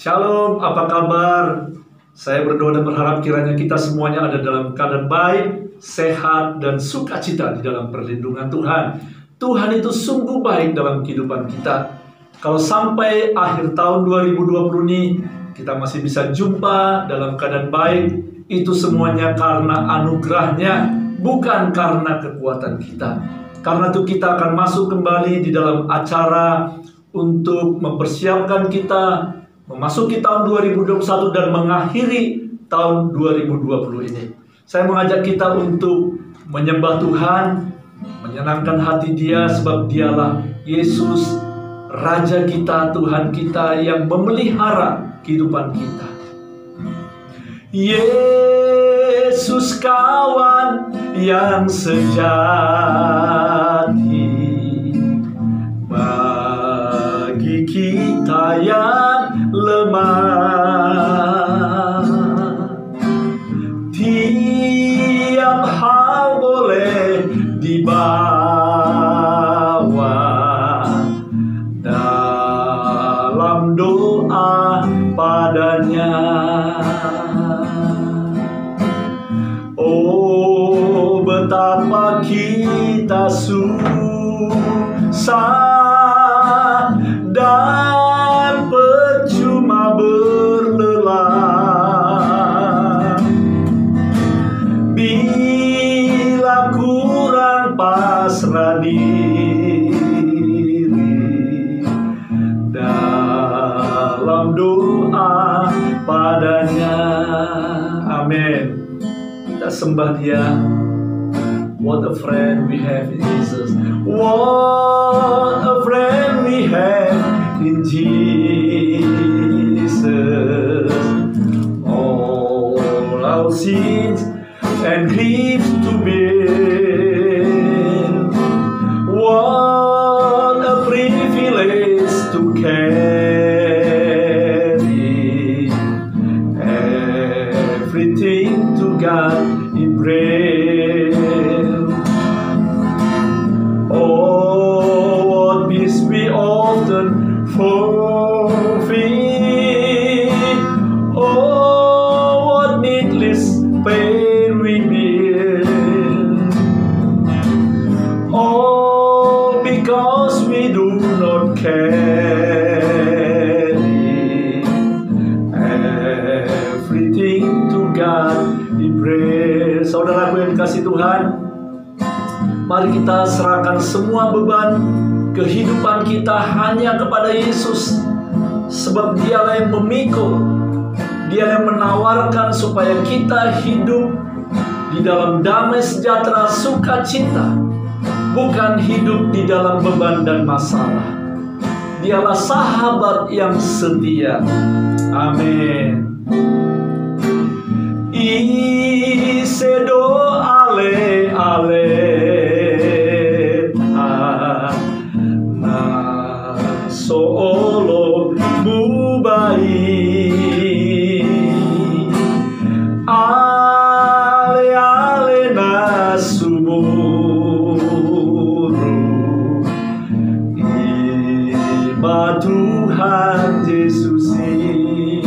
Shalom, apa kabar? Saya berdoa dan berharap kiranya kita semuanya ada dalam keadaan baik, sehat, dan sukacita di dalam perlindungan Tuhan. Tuhan itu sungguh baik dalam kehidupan kita. Kalau sampai akhir tahun 2020 ini kita masih bisa jumpa dalam keadaan baik, itu semuanya karena anugerahnya, bukan karena kekuatan kita. Karena itu kita akan masuk kembali di dalam acara untuk mempersiapkan kita memasuki tahun 2021 dan mengakhiri tahun 2020 ini. Saya mengajak kita untuk menyembah Tuhan, menyenangkan hati Dia, sebab Dialah Yesus, Raja kita, Tuhan kita yang memelihara kehidupan kita. Yesus kawan yang sejati bagi kita yang lemah. Tiap hal boleh dibawa dalam doa padanya. Oh, betapa kita susah dan percuma berlelah bila kurang pasrah diri dalam doa padanya. Amin. Kita sembah Dia. What a friend we have in Jesus. What a friend we have in Jesus. All our sins and griefs to bear. What a privilege to carry everything to God in prayer. Oh, what peace we often forfeit. Oh, what needless pain we bear. All because we do not carry everything to God in prayer. Saudaraku yang dikasihi Tuhan, mari kita serahkan semua beban kehidupan kita hanya kepada Yesus. Sebab Dialah yang memikul, Dia yang menawarkan supaya kita hidup di dalam damai sejahtera sukacita, bukan hidup di dalam beban dan masalah. Dialah sahabat yang setia. Amin. Isedo ale ale na soolo mubai ale ale na sumuru iba Tuhan Yesus ini.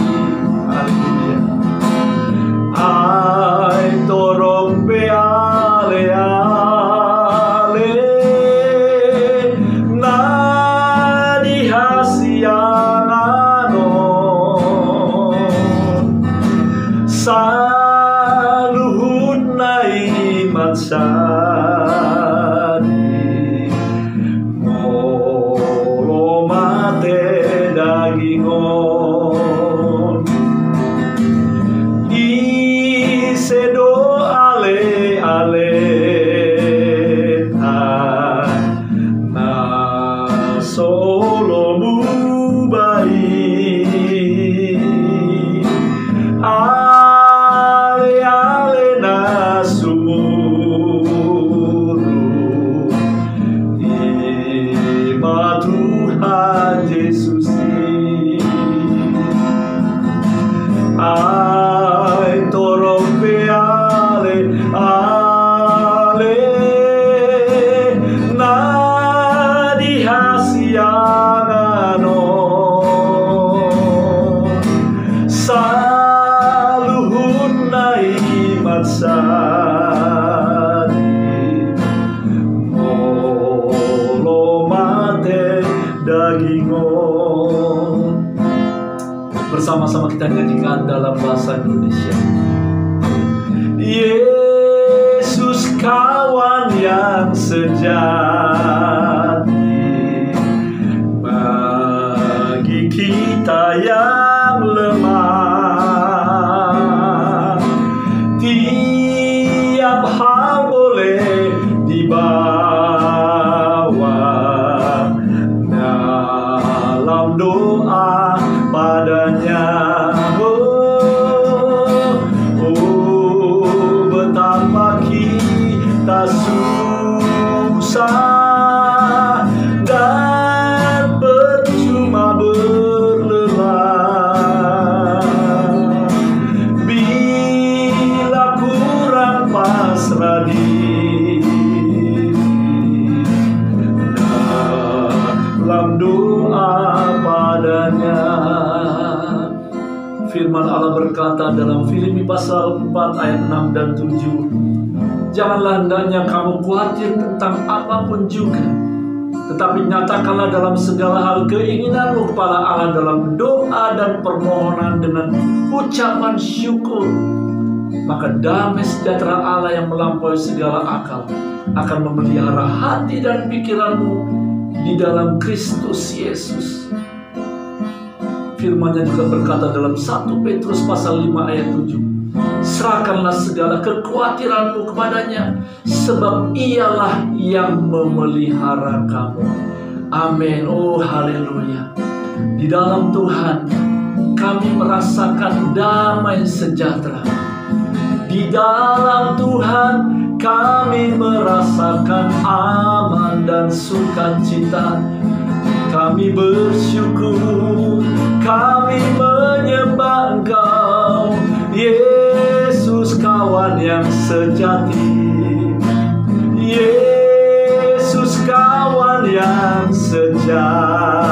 Ay torompe ale ale na dihasianano Bersama-sama kita nyanyikan dalam bahasa Indonesia. Yesus kawan yang sejati bagi kita yang lemah. Tiap hal boleh dibawa dalam doa padanya. Betapa kita susah dan percuma berlelah bila kurang pasrah diri dalam doa padanya. Firman Allah berkata dalam Filipi pasal 4 ayat 6 dan 7, janganlah hendaknya kamu khawatir tentang apapun juga, tetapi nyatakanlah dalam segala hal keinginanmu kepada Allah dalam doa dan permohonan dengan ucapan syukur. Maka damai sejahtera Allah yang melampaui segala akal akan memelihara hati dan pikiranmu di dalam Kristus Yesus. Firman-Nya juga berkata dalam 1 Petrus pasal 5 ayat 7, serahkanlah segala kekhawatiranmu kepadanya, sebab Ialah yang memelihara kamu. Amin. Oh haleluya. Di dalam Tuhan kami merasakan damai sejahtera. Di dalam Tuhan kami merasakan aman dan sukacita. Kami bersyukur, kami menyembah Engkau, Yesus kawan yang sejati. Yesus kawan yang sejati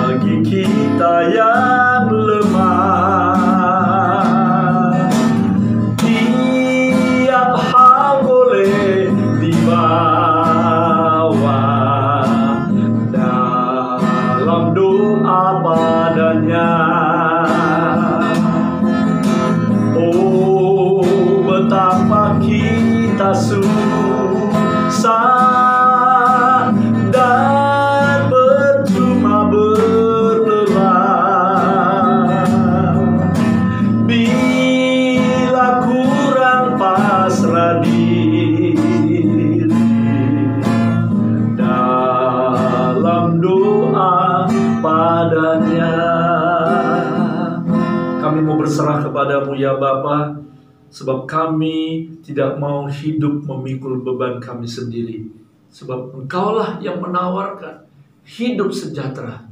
bagi kita yang lemah. Tiap hal boleh dibawa dalam doa padanya. Oh betapa kita susah dan percuma berlelah bila kurang pasrah diri dalam doa padanya. Kami mau berserah kepadamu ya Bapa, sebab kami tidak mau hidup memikul beban kami sendiri. Sebab Engkaulah yang menawarkan hidup sejahtera,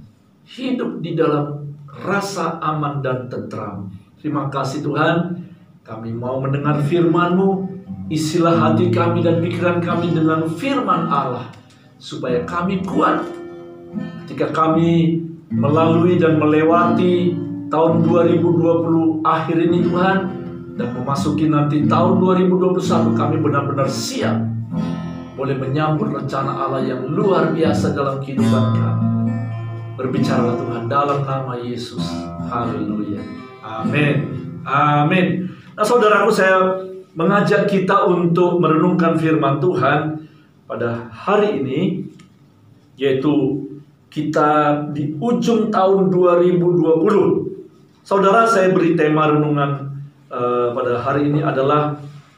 hidup di dalam rasa aman dan tentram. Terima kasih Tuhan, kami mau mendengar firman-Mu. Isilah hati kami dan pikiran kami dengan firman Allah, supaya kami kuat ketika kami melalui dan melewati tahun 2020 akhir ini Tuhan, dan memasuki nanti tahun 2021, kami benar-benar siap boleh menyambut rencana Allah yang luar biasa dalam kehidupan kami. Berbicaralah Tuhan dalam nama Yesus. Haleluya. Amin. Amin. Nah saudaraku, saya mengajak kita untuk merenungkan firman Tuhan pada hari ini, yaitu kita di ujung tahun 2020. Saudara, saya beri tema renungan pada hari ini adalah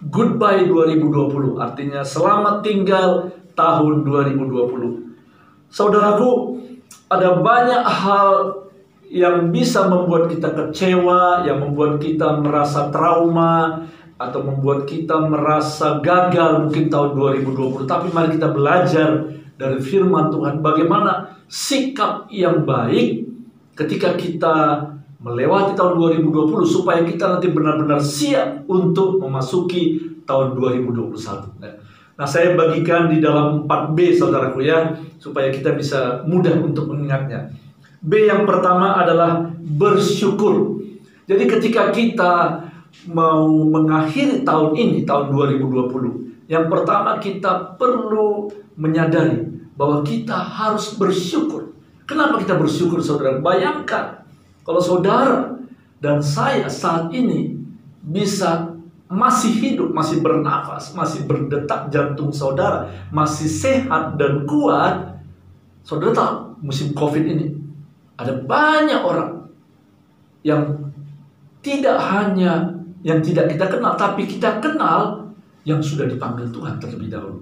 Goodbye 2020, artinya selamat tinggal tahun 2020. Saudaraku, ada banyak hal yang bisa membuat kita kecewa, yang membuat kita merasa trauma, atau membuat kita merasa gagal mungkin tahun 2020. Tapi mari kita belajar dari firman Tuhan bagaimana sikap yang baik ketika kita melewati tahun 2020, supaya kita nanti benar-benar siap untuk memasuki tahun 2021. Nah, saya bagikan di dalam 4B saudaraku ya, supaya kita bisa mudah untuk mengingatnya. B yang pertama adalah bersyukur. Jadi ketika kita mau mengakhiri tahun ini, tahun 2020, yang pertama kita perlu menyadari bahwa kita harus bersyukur. Kenapa kita bersyukur, saudara? Bayangkan kalau saudara dan saya saat ini bisa masih hidup, masih bernafas, masih berdetak jantung saudara, masih sehat dan kuat. Saudara tahu musim COVID ini ada banyak orang yang tidak hanya yang tidak kita kenal, tapi kita kenal yang sudah dipanggil Tuhan terlebih dahulu.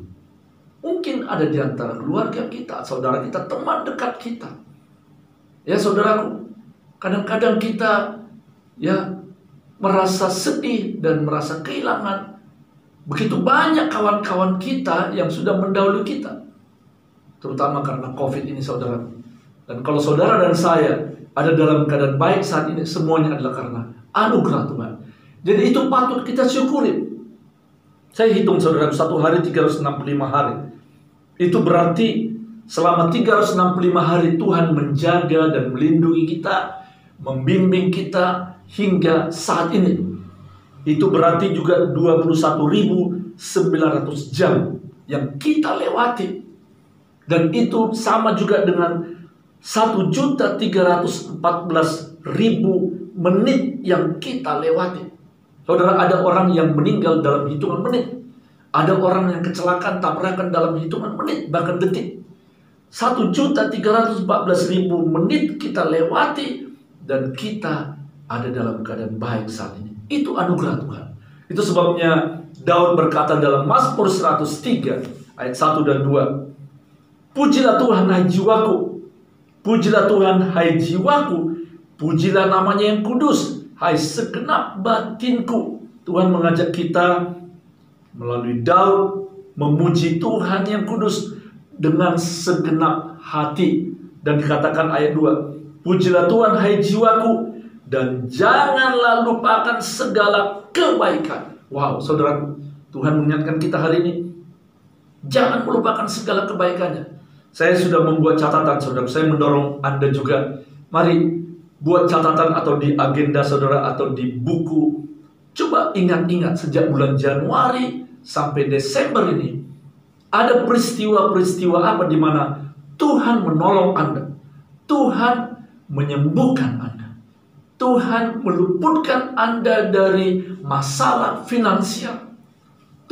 Mungkin ada di antara keluarga kita, saudara kita, teman dekat kita. Ya saudaraku, kadang-kadang kita ya merasa sedih dan merasa kehilangan begitu banyak kawan-kawan kita yang sudah mendahului kita. Terutama karena COVID ini, saudara. Dan kalau saudara dan saya ada dalam keadaan baik saat ini, semuanya adalah karena anugerah Tuhan. Jadi itu patut kita syukuri. Saya hitung, saudara, satu hari 365 hari. Itu berarti selama 365 hari Tuhan menjaga dan melindungi kita, membimbing kita hingga saat ini. Itu berarti juga 21.900 jam yang kita lewati. Dan itu sama juga dengan 1.314.000 menit yang kita lewati. Saudara, ada orang yang meninggal dalam hitungan menit. Ada orang yang kecelakaan, tabrakan dalam hitungan menit, bahkan detik. 1.314.000 menit kita lewati, dan kita ada dalam keadaan baik saat ini. Itu anugerah Tuhan. Itu sebabnya Daud berkata dalam Mazmur 103 ayat 1 dan 2. Pujilah Tuhan, hai jiwaku. Pujilah Tuhan, hai jiwaku. Pujilah namanya yang kudus, hai segenap batinku. Tuhan mengajak kita melalui Daud memuji Tuhan yang kudus dengan segenap hati. Dan dikatakan ayat 2, pujilah Tuhan, hai jiwaku, dan janganlah lupakan segala kebaikan. Wow, saudara, Tuhan mengingatkan kita hari ini, jangan melupakan segala kebaikannya. Saya sudah membuat catatan, saudara. Saya mendorong Anda juga, mari buat catatan atau di agenda saudara atau di buku. Coba ingat-ingat sejak bulan Januari sampai Desember ini, ada peristiwa-peristiwa apa di mana Tuhan menolong Anda, Tuhan menyembuhkan Anda, Tuhan meluputkan Anda dari masalah finansial,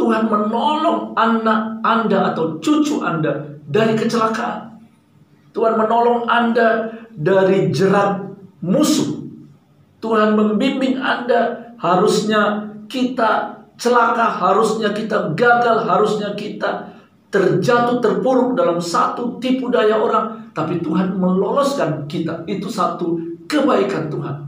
Tuhan menolong anak Anda atau cucu Anda dari kecelakaan, Tuhan menolong Anda dari jerat musuh, Tuhan membimbing Anda. Harusnya kita celaka, harusnya kita gagal, harusnya kita terjatuh, terpuruk dalam satu tipu daya orang, tapi Tuhan meloloskan kita. Itu satu kebaikan Tuhan.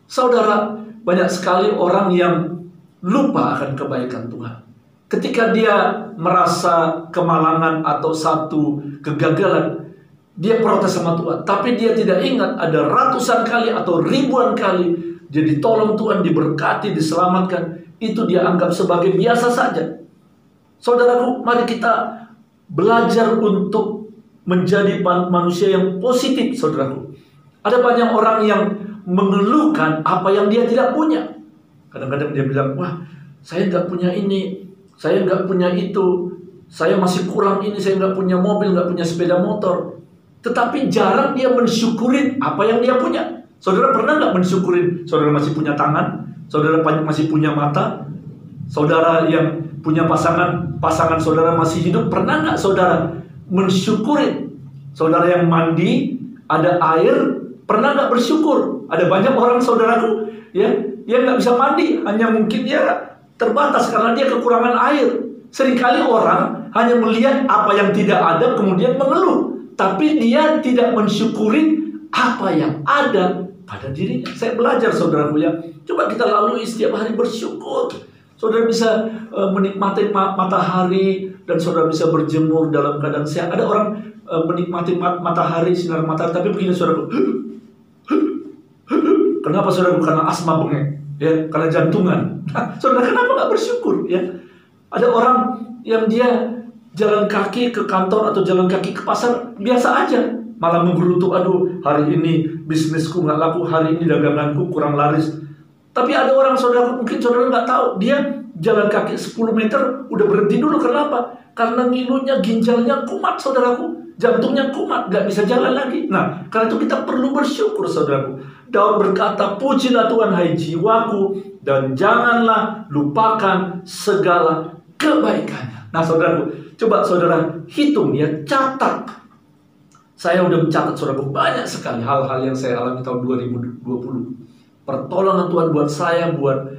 Saudara, banyak sekali orang yang lupa akan kebaikan Tuhan. Ketika dia merasa kemalangan atau satu kegagalan, dia protes sama Tuhan, tapi dia tidak ingat ada ratusan kali atau ribuan kali dia ditolong Tuhan, diberkati, diselamatkan. Itu dia anggap sebagai biasa saja. Saudaraku, mari kita belajar untuk menjadi manusia yang positif, saudaraku. Ada banyak orang yang mengeluhkan apa yang dia tidak punya. Kadang-kadang dia bilang, wah, saya nggak punya ini, saya nggak punya itu, saya masih kurang ini, saya nggak punya mobil, nggak punya sepeda motor. Tetapi jarang dia mensyukurin apa yang dia punya. Saudara pernah nggak mensyukurin saudara masih punya tangan, saudara masih punya mata, saudara yang punya pasangan saudara masih hidup? Pernah nggak saudara mensyukurin saudara yang mandi, ada air? Pernah nggak bersyukur? Ada banyak orang, saudaraku, ya, dia nggak bisa mandi, hanya mungkin dia terbatas karena dia kekurangan air. Seringkali orang hanya melihat apa yang tidak ada kemudian mengeluh, tapi dia tidak mensyukuri apa yang ada pada dirinya. Saya belajar, saudaraku, ya, coba kita lalui setiap hari bersyukur. Saudara bisa menikmati matahari, dan saudara bisa berjemur dalam keadaan sehat. Ada orang menikmati matahari, sinar matahari, tapi begini, saudaraku. Kenapa, saudaraku? Karena asma bengek, ya, karena jantungan. Nah, saudara, kenapa nggak bersyukur? Ya, ada orang yang dia jalan kaki ke kantor atau jalan kaki ke pasar biasa aja, malah menggerutu, aduh, hari ini bisnisku nggak laku, hari ini daganganku kurang laris. Tapi ada orang, saudara, mungkin saudara nggak tahu, dia jalan kaki 10 meter udah berhenti dulu. Kenapa? Karena ngilunya, ginjalnya kumat, saudaraku. Jantungnya kumat, gak bisa jalan lagi. Nah, karena itu kita perlu bersyukur, saudaraku. Daud berkata, pujilah Tuhan hai jiwaku, dan janganlah lupakan segala kebaikannya. Nah, saudaraku, coba saudara hitung ya, catat. Saya udah mencatat, saudaraku, banyak sekali hal-hal yang saya alami tahun 2020. Pertolongan Tuhan buat saya, buat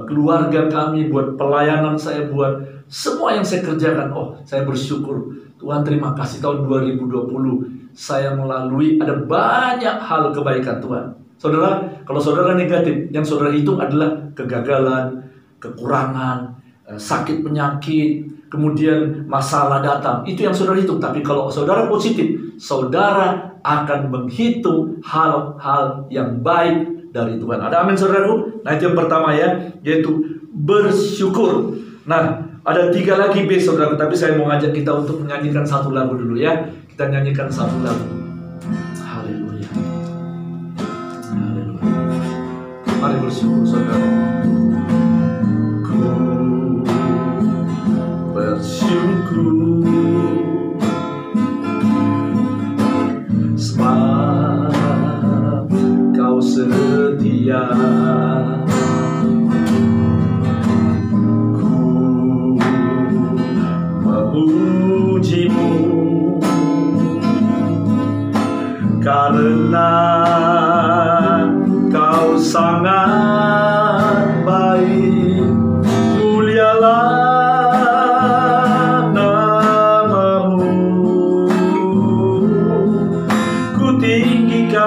keluarga kami, buat pelayanan saya, buat semua yang saya kerjakan. Oh, saya bersyukur. Tuhan terima kasih, tahun 2020 saya melalui ada banyak hal kebaikan Tuhan. Saudara, kalau saudara negatif, yang saudara hitung adalah kegagalan, kekurangan, sakit penyakit, kemudian masalah datang. Itu yang saudara hitung. Tapi kalau saudara positif, saudara akan menghitung hal-hal yang baik dari Tuhan. Ada amin, saudaraku? Nah, itu yang pertama ya, yaitu bersyukur. Nah, ada 3 lagi B, saudaraku, tapi saya mau ngajak kita untuk menyanyikan satu lagu dulu ya. Kita nyanyikan satu lagu. Haleluya. Haleluya. Mari bersyukur, saudara. Ku bersyukur sebab Kau setia. Memujimu karena Kau sangat baik. Mulialah nama-Mu, ku tinggikan,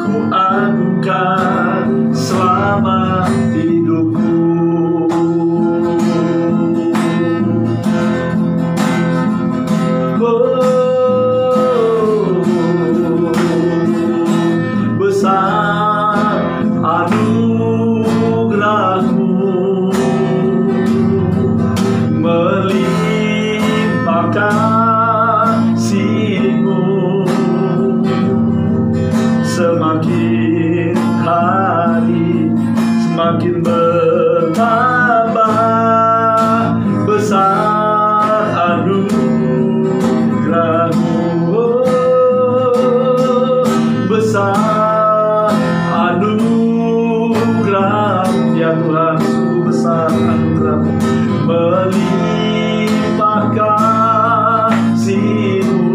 ku agungkan selama hidupku. Semakin hari semakin bertambah besar anugerah-Mu, besar anugerah ya Tuhan, sungguh besar anugerah-Mu, melimpah kasih-Mu.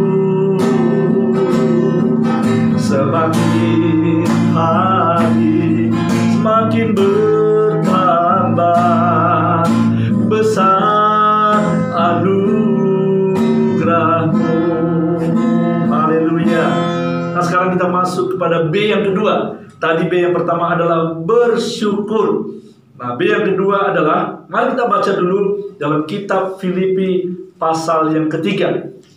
Semakin hari semakin bertambah besar anugerah-Mu. Haleluya. Nah, sekarang kita masuk kepada B yang kedua. Tadi B yang pertama adalah bersyukur. Nah, B yang kedua adalah, mari kita baca dulu dalam kitab Filipi pasal yang ketiga.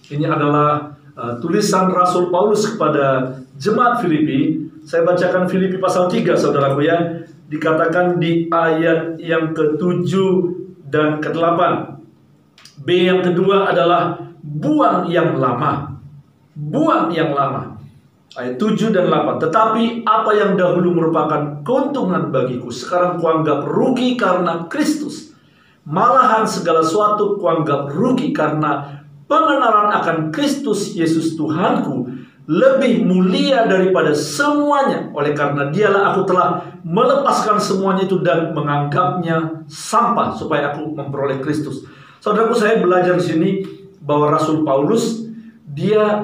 Ini adalah tulisan Rasul Paulus kepada jemaat Filipi. Saya bacakan Filipi pasal 3, saudaraku ya. Dikatakan di ayat yang ke-7 dan ke-8. B yang kedua adalah buang yang lama. Buang yang lama. Ayat 7 dan 8. Tetapi apa yang dahulu merupakan keuntungan bagiku, sekarang kuanggap rugi karena Kristus. Malahan segala sesuatu kuanggap rugi karena pengenalan akan Kristus Yesus Tuhanku lebih mulia daripada semuanya. Oleh karena Dialah aku telah melepaskan semuanya itu dan menganggapnya sampah supaya aku memperoleh Kristus. Saudaraku, saya belajar di sini bahwa Rasul Paulus dia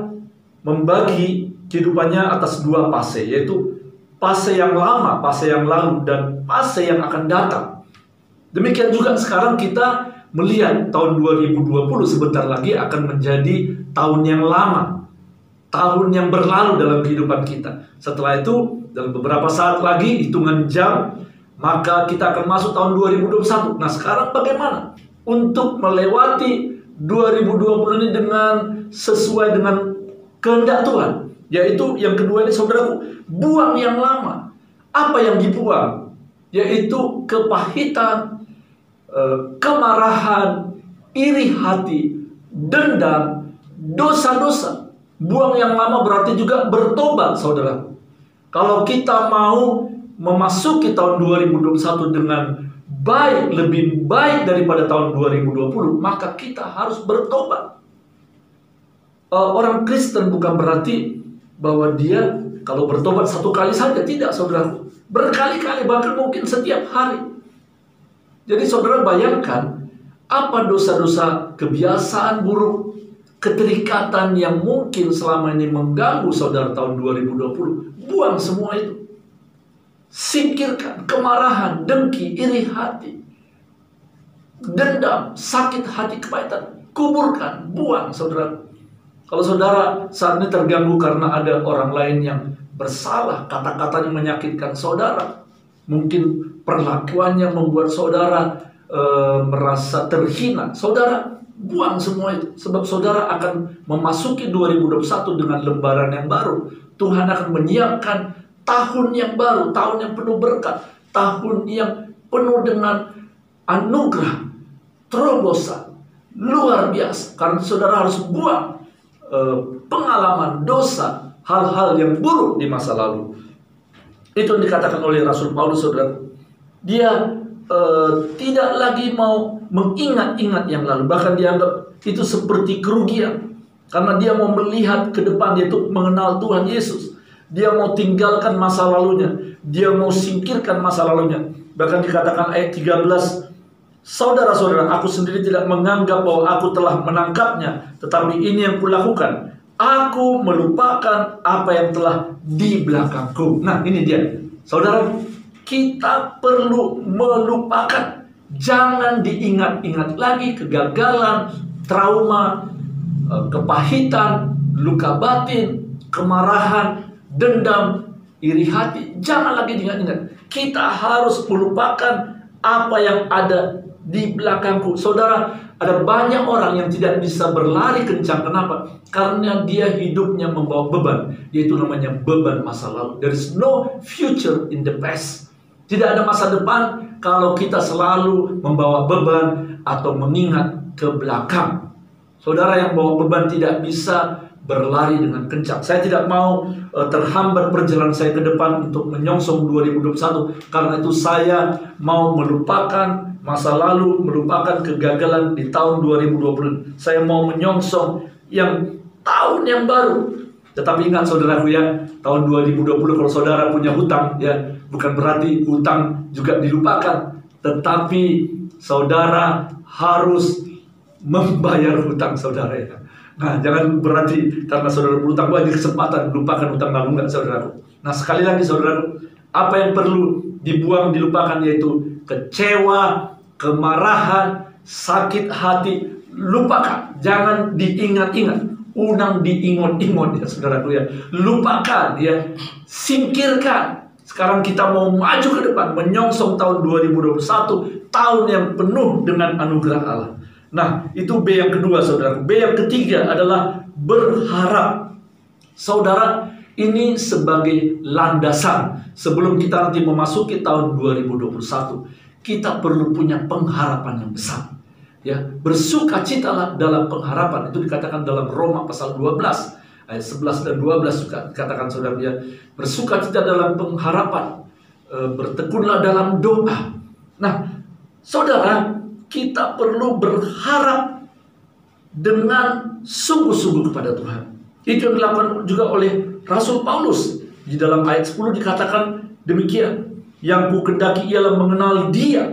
membagi kehidupannya atas 2 fase, yaitu fase yang lama, fase yang lalu, dan fase yang akan datang. Demikian juga sekarang kita melihat tahun 2020 sebentar lagi akan menjadi tahun yang lama, tahun yang berlalu dalam kehidupan kita. Setelah itu, dalam beberapa saat lagi, hitungan jam, maka kita akan masuk tahun 2021. Nah, sekarang bagaimana untuk melewati 2020 ini dengan sesuai dengan kehendak Tuhan? Yaitu yang kedua ini, saudaraku, buang yang lama. Apa yang dibuang? Yaitu kepahitan, kemarahan, iri hati, dendam, dosa-dosa. Buang yang lama berarti juga bertobat, saudara. Kalau kita mau memasuki tahun 2021 dengan baik, lebih baik daripada tahun 2020, maka kita harus bertobat. Orang Kristen bukan berarti bahwa dia kalau bertobat satu kali saja. Tidak, saudaraku. Berkali-kali, bahkan mungkin setiap hari. Jadi saudara bayangkan, apa dosa-dosa, kebiasaan buruk, keterikatan yang mungkin selama ini mengganggu saudara tahun 2020. Buang semua itu. Singkirkan kemarahan, dengki, iri hati, dendam, sakit hati, kepahitan. Kuburkan, buang saudara. Kalau saudara saat ini terganggu karena ada orang lain yang bersalah, kata-kata yang menyakitkan saudara, mungkin perlakuannya membuat saudara merasa terhina, saudara buang semua itu. Sebab saudara akan memasuki 2021 dengan lembaran yang baru. Tuhan akan menyiapkan tahun yang baru, tahun yang penuh berkat, tahun yang penuh dengan anugerah, terobosan, luar biasa. Karena saudara harus buang pengalaman, dosa, hal-hal yang buruk di masa lalu. Itu yang dikatakan oleh Rasul Paulus, saudara. Dia tidak lagi mau mengingat-ingat yang lalu. Bahkan dianggap itu seperti kerugian. Karena dia mau melihat ke depan, yaitu mengenal Tuhan Yesus. Dia mau tinggalkan masa lalunya. Dia mau singkirkan masa lalunya. Bahkan dikatakan ayat 13, saudara-saudara, aku sendiri tidak menganggap bahwa aku telah menangkapnya, tetapi ini yang kulakukan. Aku melupakan apa yang telah di belakangku. Nah, ini dia. Saudara, kita perlu melupakan. Jangan diingat-ingat lagi kegagalan, trauma, kepahitan, luka batin, kemarahan, dendam, iri hati. Jangan lagi diingat-ingat. Kita harus melupakan apa yang ada di belakangku. Saudara, ada banyak orang yang tidak bisa berlari kencang. Kenapa? Karena dia hidupnya membawa beban, yaitu namanya beban masa lalu. There is no future in the past. Tidak ada masa depan kalau kita selalu membawa beban atau mengingat ke belakang. Saudara yang bawa beban tidak bisa berlari dengan kencang. Saya tidak mau terhambat perjalanan saya ke depan untuk menyongsong 2021. Karena itu saya mau melupakan masa lalu, melupakan kegagalan di tahun 2020. Saya mau menyongsong yang tahun yang baru. Tetapi ingat saudaraku ya, tahun 2020 kalau saudara punya hutang ya, bukan berarti hutang juga dilupakan. Tetapi saudara harus membayar hutang saudara ya. Nah, jangan berarti karena saudara berhutang banyak kesempatan lupakan hutang lalu, enggak saudaraku. Nah, sekali lagi saudaraku, apa yang perlu dibuang, dilupakan, yaitu kecewa, kemarahan, sakit hati, lupakan. Jangan diingat-ingat, unang diingot-ingot ya saudaraku ya. Lupakan ya, singkirkan. Sekarang kita mau maju ke depan, menyongsong tahun 2021, tahun yang penuh dengan anugerah Allah. Nah, itu B yang kedua, saudara. B yang ketiga adalah berharap. Saudara, ini sebagai landasan sebelum kita nanti memasuki tahun 2021. Kita perlu punya pengharapan yang besar. Ya, bersukacitalah dalam pengharapan. Itu dikatakan dalam Roma pasal 12 ayat 11 dan 12 juga dikatakan, saudara ya. Bersukacita dalam pengharapan, bertekunlah dalam doa. Nah, saudara, kita perlu berharap dengan sungguh-sungguh kepada Tuhan. Itu yang dilakukan juga oleh Rasul Paulus. Di dalam ayat 10 dikatakan demikian. Yang kukendaki ialah mengenal Dia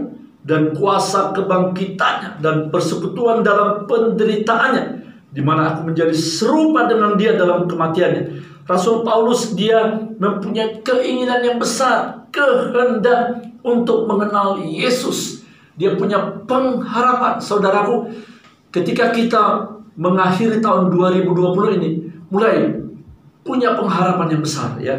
dan kuasa kebangkitannya dan persekutuan dalam penderitaannya, di mana aku menjadi serupa dengan Dia dalam kematiannya. Rasul Paulus dia mempunyai keinginan yang besar, kehendak untuk mengenal Yesus. Dia punya pengharapan. Saudaraku, ketika kita mengakhiri tahun 2020 ini, mulai punya pengharapan yang besar ya.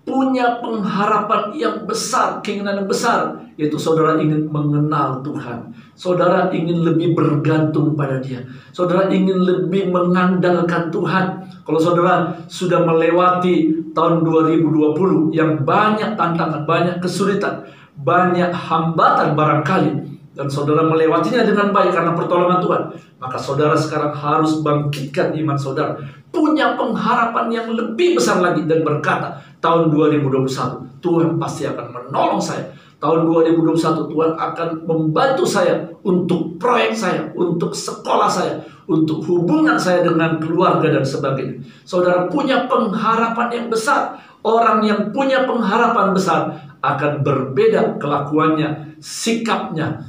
Punya pengharapan yang besar, keinginan yang besar, yaitu saudara ingin mengenal Tuhan. Saudara ingin lebih bergantung pada Dia. Saudara ingin lebih mengandalkan Tuhan. Kalau saudara sudah melewati tahun 2020 yang banyak tantangan, banyak kesulitan, banyak hambatan barangkali, dan saudara melewatinya dengan baik karena pertolongan Tuhan, maka saudara sekarang harus bangkitkan iman saudara, punya pengharapan yang lebih besar lagi, dan berkata, tahun 2021 Tuhan pasti akan menolong saya, Tahun 2021 Tuhan akan membantu saya untuk proyek saya, untuk sekolah saya, untuk hubungan saya dengan keluarga dan sebagainya. Saudara punya pengharapan yang besar. Orang yang punya pengharapan besar akan berbeda kelakuannya, sikapnya,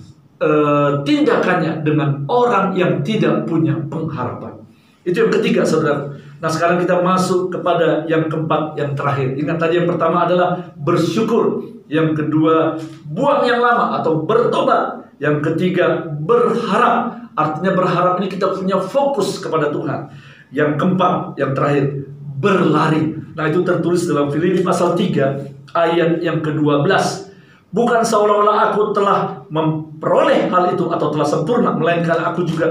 tindakannya dengan orang yang tidak punya pengharapan. Itu yang ketiga, saudara. Nah, sekarang kita masuk kepada yang keempat, yang terakhir. Ingat tadi yang pertama adalah bersyukur. Yang kedua, buang yang lama atau bertobat. Yang ketiga, berharap. Artinya berharap ini kita punya fokus kepada Tuhan. Yang keempat, yang terakhir, berlari. Nah, itu tertulis dalam Filipi pasal 3 ayat yang ke-12. Bukan seolah-olah aku telah memperoleh hal itu atau telah sempurna, melainkan aku juga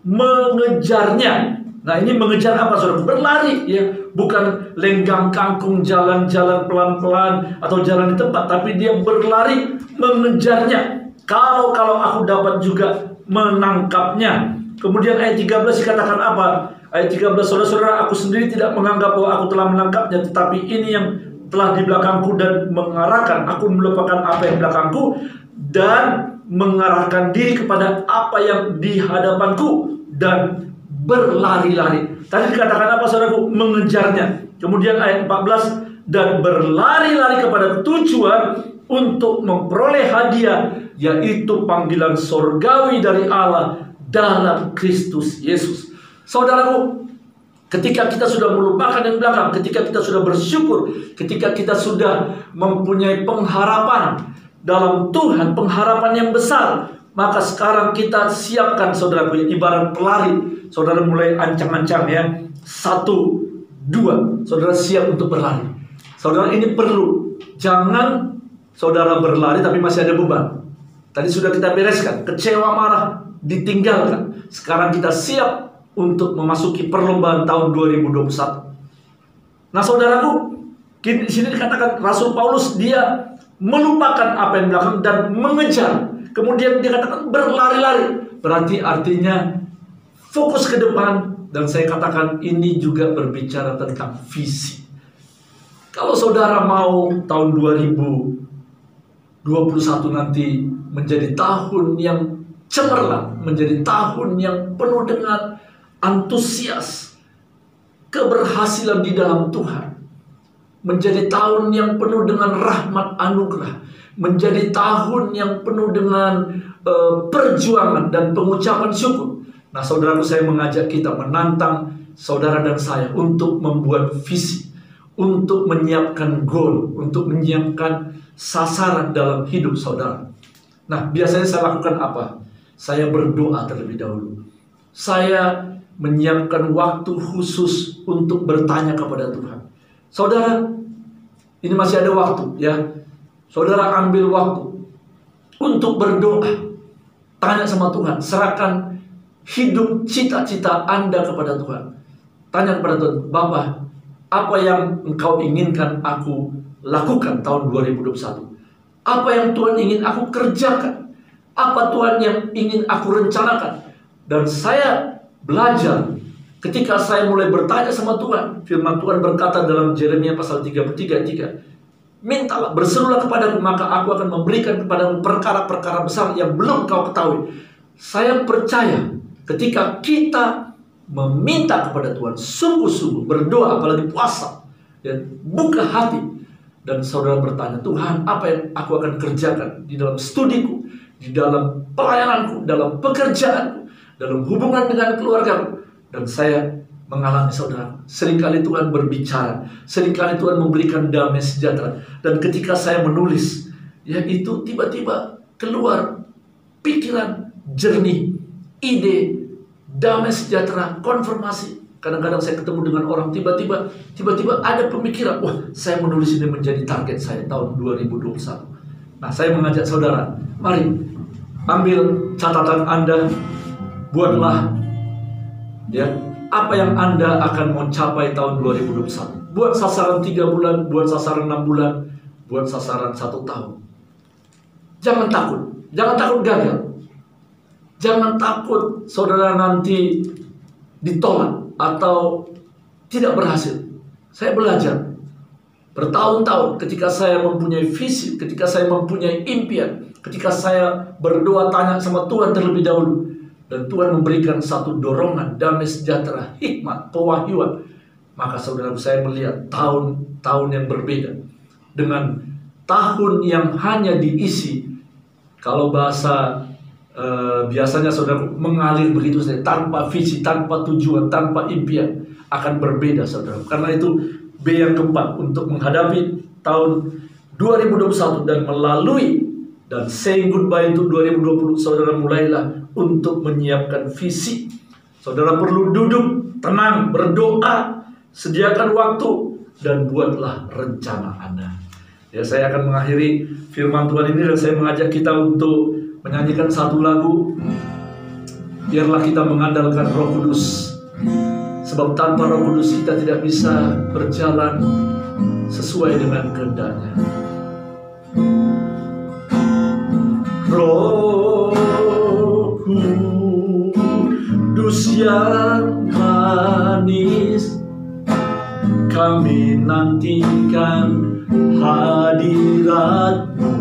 mengejarnya. Nah, ini mengejar apa, saudara? Berlari, ya. Bukan lenggang kangkung, jalan-jalan pelan-pelan atau jalan di tempat, tapi dia berlari mengejarnya. Kalau aku dapat juga menangkapnya. Kemudian ayat 13 dikatakan apa? Ayat 13, saudara-saudara, aku sendiri tidak menganggap bahwa aku telah menangkapnya, tetapi ini yang telah di belakangku dan mengarahkan. Aku melupakan apa yang belakangku dan mengarahkan diri kepada apa yang di hadapanku dan berlari-lari. Tadi dikatakan apa, saudaraku? Mengejarnya. Kemudian ayat 14, dan berlari-lari kepada tujuan untuk memperoleh hadiah, yaitu panggilan sorgawi dari Allah dalam Kristus Yesus. Saudaraku, ketika kita sudah melupakan yang belakang, ketika kita sudah bersyukur, ketika kita sudah mempunyai pengharapan dalam Tuhan, pengharapan yang besar, maka sekarang kita siapkan, saudaraku, ibarat pelari. Saudara mulai ancang-ancang, ya. 1, 2, saudara siap untuk berlari. Saudara, ini perlu. Jangan saudara berlari tapi masih ada beban. Tadi sudah kita bereskan, kecewa, marah, ditinggalkan. Sekarang kita siap untuk memasuki perlombaan tahun 2021. Nah, saudaraku, di sini dikatakan Rasul Paulus dia melupakan apa yang belakang dan mengejar. Kemudian dia katakan berlari-lari. Berarti artinya fokus ke depan. Dan saya katakan ini juga berbicara tentang visi. Kalau saudara mau tahun 2021 nanti menjadi tahun yang cemerlang, menjadi tahun yang penuh dengan antusias, keberhasilan di dalam Tuhan, menjadi tahun yang penuh dengan rahmat anugerah, menjadi tahun yang penuh dengan perjuangan dan pengucapan syukur. Nah, saudaraku, saya mengajak kita, menantang saudara dan saya untuk membuat visi, untuk menyiapkan goal, untuk menyiapkan sasaran dalam hidup saudara. Nah, biasanya saya lakukan apa? Saya berdoa terlebih dahulu. Saya menyiapkan waktu khusus untuk bertanya kepada Tuhan. Saudara, ini masih ada waktu, ya. Saudara ambil waktu untuk berdoa. Tanya sama Tuhan, serahkan hidup cita-cita Anda kepada Tuhan. Tanya kepada Tuhan, Bapa, apa yang Engkau inginkan aku lakukan tahun 2021? Apa yang Tuhan ingin aku kerjakan? Apa Tuhan yang ingin aku rencanakan? Dan saya belajar ketika saya mulai bertanya sama Tuhan. Firman Tuhan berkata dalam Yeremia pasal 33:3, mintalah, berserulah kepadaku, maka aku akan memberikan kepadamu perkara-perkara besar yang belum kau ketahui. Saya percaya ketika kita meminta kepada Tuhan, sungguh-sungguh berdoa, apalagi puasa, dan buka hati, dan saudara bertanya, Tuhan, apa yang aku akan kerjakan di dalam studiku, di dalam pelayananku, dalam pekerjaanku, dalam hubungan dengan keluargaku. Dan saya mengalami, saudara, seringkali Tuhan berbicara, seringkali Tuhan memberikan damai sejahtera. Dan ketika saya menulis, yaitu tiba-tiba keluar pikiran jernih, ide, damai sejahtera, konfirmasi. Kadang-kadang saya ketemu dengan orang, tiba-tiba ada pemikiran, wah, saya menulis ini menjadi target saya tahun 2021. Nah, saya mengajak saudara, mari ambil catatan Anda, buatlah, ya, apa yang Anda akan mau capai tahun 2021. Buat sasaran 3 bulan, buat sasaran 6 bulan, buat sasaran 1 tahun. Jangan takut gagal. Jangan takut saudara nanti ditolak atau tidak berhasil. Saya belajar Bertahun-tahun ketika saya mempunyai visi, ketika saya mempunyai impian, ketika saya berdoa tanya sama Tuhan terlebih dahulu, dan Tuhan memberikan satu dorongan, damai sejahtera, hikmat, pewahyuan, maka saudara saya melihat tahun-tahun yang berbeda dengan tahun yang hanya diisi, kalau bahasa biasanya saudara, mengalir begitu saja, tanpa visi, tanpa tujuan, tanpa impian, akan berbeda saudara. Karena itu B yang keempat, untuk menghadapi tahun 2021 dan melalui dan saying goodbye untuk 2020, saudara mulailah untuk menyiapkan visi. Saudara perlu duduk, tenang, berdoa, sediakan waktu, dan buatlah rencana Anda. Ya, saya akan mengakhiri firman Tuhan ini dan saya mengajak kita untuk menyanyikan satu lagu. Biarlah kita mengandalkan Roh Kudus, sebab tanpa Roh Kudus kita tidak bisa berjalan sesuai dengan kehendaknya. Roh Kudus yang manis, kami nantikan hadirat-Mu.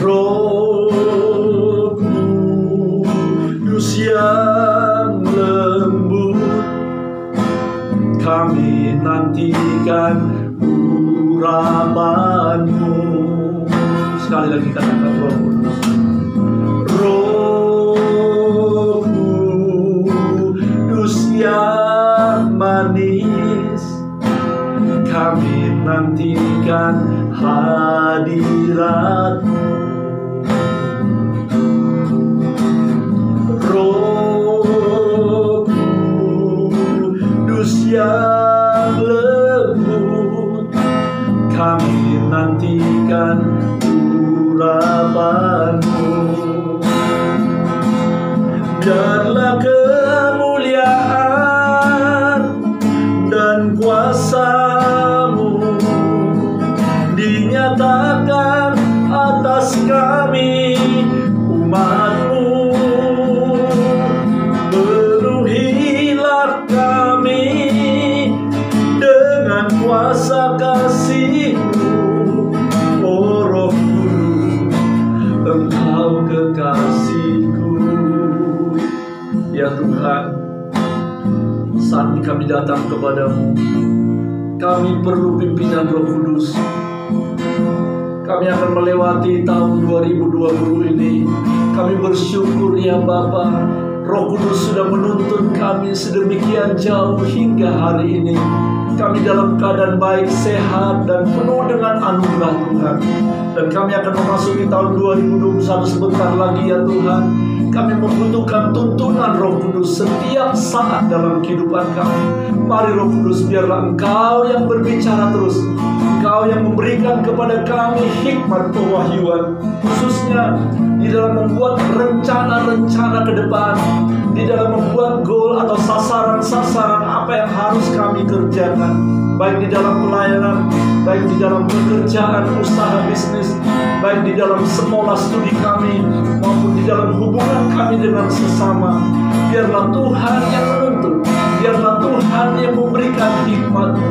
Roh Kudus yang lembut, kami nantikan urapan-Mu. Sekali lagi katakan Roh Kudus. Roh Kudus yang manis, kami nantikan hadirat-Mu. Roh Kudus yang lembut, kami nantikan urapan-Mu. Biarlah kemuliaan dan kuasa-Mu dinyatakan atas kami, umat-Mu. Penuhilah kami dengan kuasa kasih-Mu, oh Roh Kudus, Engkau kekasihku. Ya Tuhan, saat ini kami datang kepadamu, kami perlu pimpinan Roh Kudus. Kami akan melewati tahun 2020 ini. Kami bersyukur ya Bapa, Roh Kudus sudah menuntun kami sedemikian jauh hingga hari ini. Kami dalam keadaan baik, sehat, dan penuh dengan anugerah Tuhan. Dan kami akan memasuki tahun 2021 sebentar lagi ya Tuhan. Kami membutuhkan tuntunan Roh Kudus setiap saat dalam kehidupan kami. Mari Roh Kudus, biarlah Engkau yang berbicara terus. Engkau yang memberikan kepada kami hikmat pewahyuan, khususnya di dalam membuat rencana-rencana ke depan, di dalam membuat goal atau sasaran-sasaran apa yang harus kami kerjakan, baik di dalam pelayanan, baik di dalam pekerjaan, usaha bisnis, baik di dalam sekolah studi kami, maupun di dalam hubungan kami dengan sesama. Biarlah Tuhan yang menuntun, biarlah Tuhan yang memberikan hikmat-Mu.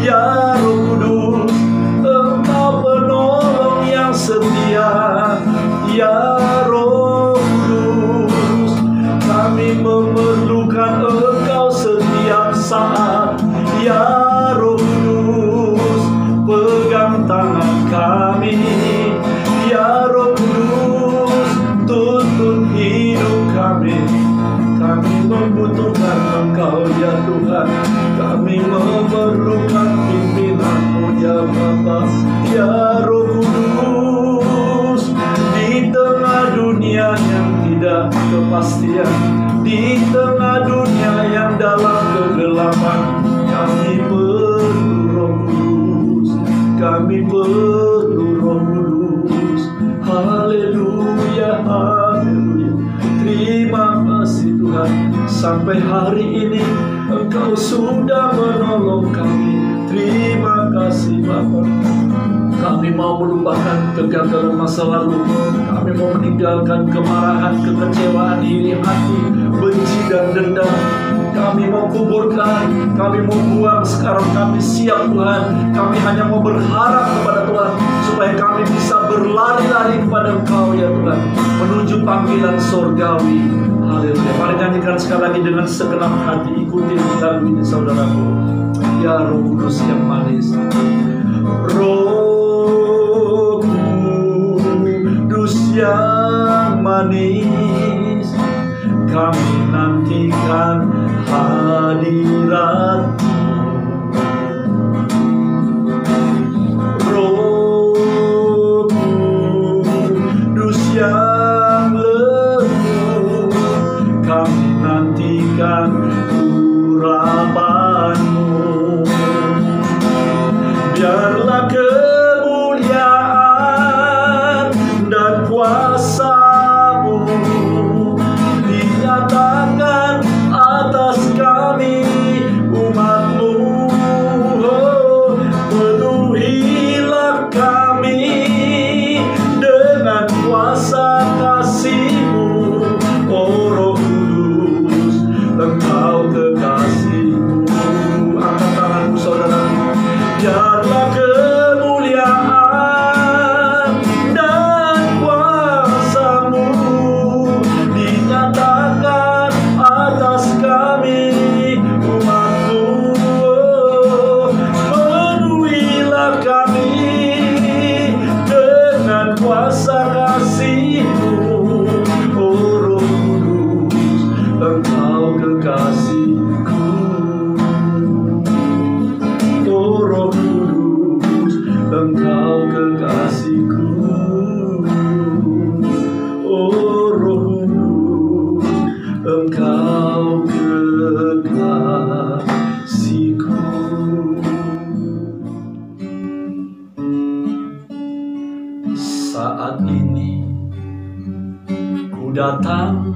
Ya Roh Kudus, Engkau penolong yang setia. Ya Roh Kudus, kami memerlukan Engkau setiap saat. Ya Roh Kudus, pegang tangan kami. Ya Roh Kudus, tuntun hidup kami. Kami membutuhkan Engkau ya Tuhan. Kami memerlukan pimpinan-Mu ya Bapa. Ya Roh Kudus, di tengah dunia yang tidak kepastian, di tengah dunia yang dalam kegelapan, kami perlu Roh Kudus. Kami perlu Roh Kudus. Haleluya, haleluya. Terima kasih Tuhan, sampai hari ini Engkau sudah menolong kami. Terima kasih Bapa. Kami mau melupakan kegagalan masa lalu. Kami mau meninggalkan kemarahan, kekecewaan, iri hati, benci dan dendam. kami mau kuburkan, kami mau buang. Sekarang kami siap Tuhan. Kami hanya mau berharap kepada Tuhan, supaya kami bisa berlari-lari kepada Engkau ya Tuhan, menuju panggilan surgawi. Haleluya. Mari nyanyikan sekali lagi dengan segenap hati. Ikuti lagu ini saudaraku. Ya Roh Kudus yang manis, Roh Kudus yang manis, kami nantikan hadirat-Mu. Roh Kudus yang lembut, kami nantikan urapan-Mu. Biarlah kemuliaan dan kuasa-Mu dinyatakan atas kami, umat-Mu. Oh, penuhilah kami dengan kuasa kasih-Mu. Oh Roh Kudus, Engkau kekasih-Mu. Angkat tanganmu saudara. Biarlah kemuliaan dan kuasa-Mu dinyatakan atas kami, umat-Mu. Penuhilah kami dengan kuasa kasih-Mu. Oh Roh Kudus, Engkau kekasihku. Oh Roh Kudus, Engkau kekasihku. Oh Roh Kudus, Engkau kekasihku. Saat ini ku datang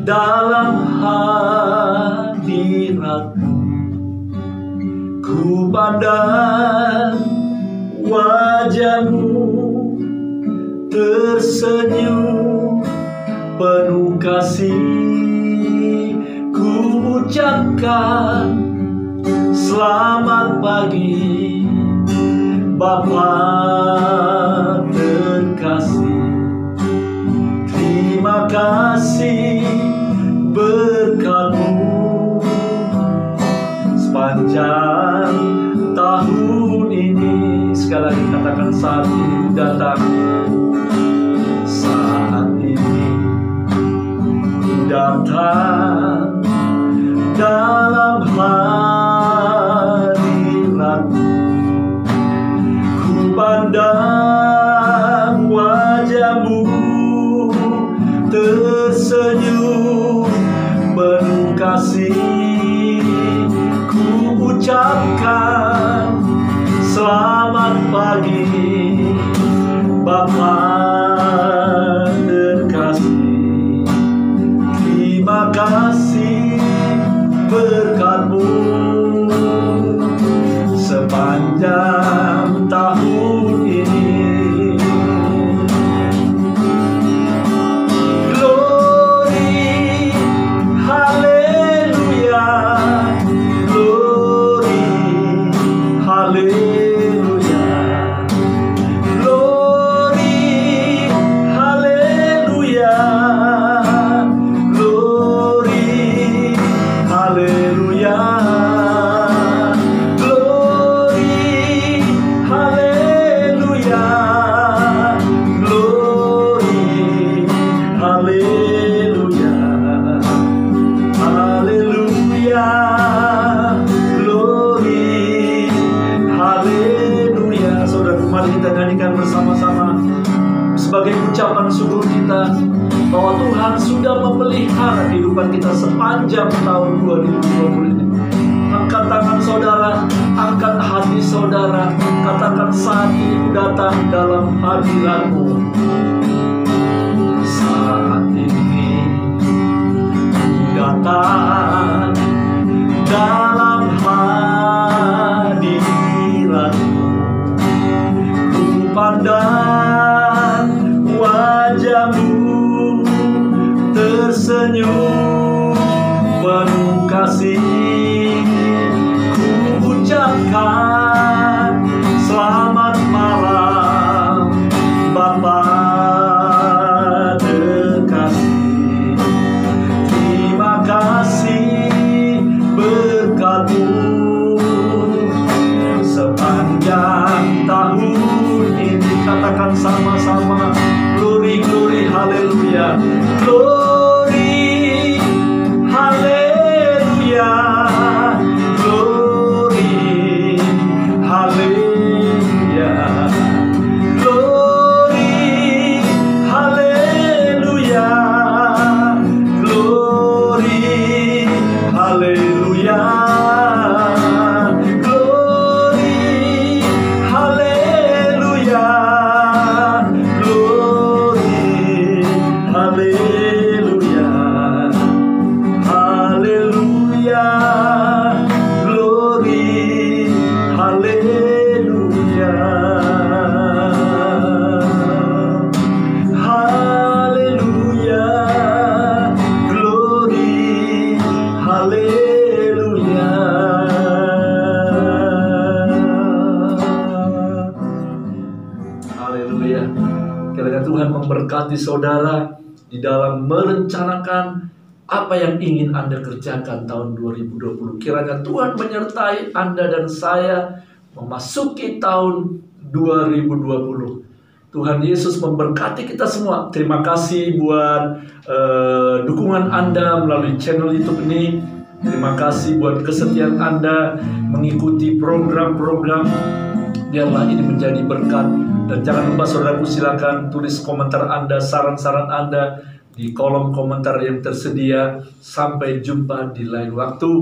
dalam hadirat-Mu, ku pandang wajah-Mu tersenyum penuh kasih. Ku ucapkan selamat pagi Bapa terkasih. Terima kasih berkat-Mu sepanjang tahun ini. Sekali lagi katakan, saat ini datang. Saat ini datang dalam hadirat-Mu, ku pandang wajah-Mu tersenyum penuh kasih. Ku ucapkan selamat pagi Bapa terkasih. Terima kasih berkat-Mu sepanjang tahun ini. Sebagai ucapan syukur kita bahwa Tuhan sudah memelihara kehidupan kita sepanjang tahun 2020 ini. Angkat tangan saudara, angkat hati saudara, katakan, saat ini datang dalam hadirat-Mu. Saat ini datang dalam hadirat-Mu, ku pandang wajah-Mu tersenyum hati saudara di dalam merencanakan apa yang ingin Anda kerjakan tahun 2020. Kiranya Tuhan menyertai Anda dan saya memasuki tahun 2020. Tuhan Yesus memberkati kita semua. Terima kasih buat dukungan Anda melalui channel YouTube ini. Terima kasih buat kesetiaan Anda mengikuti program-program. Biarlah ini menjadi berkat. Dan jangan lupa saudaraku, silakan tulis komentar Anda, saran-saran Anda di kolom komentar yang tersedia. Sampai jumpa di lain waktu.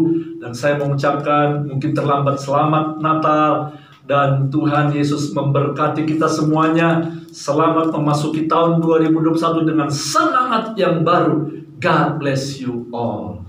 Dan saya mengucapkan mungkin terlambat selamat Natal. Dan Tuhan Yesus memberkati kita semuanya. Selamat memasuki tahun 2021 dengan semangat yang baru. God bless you all.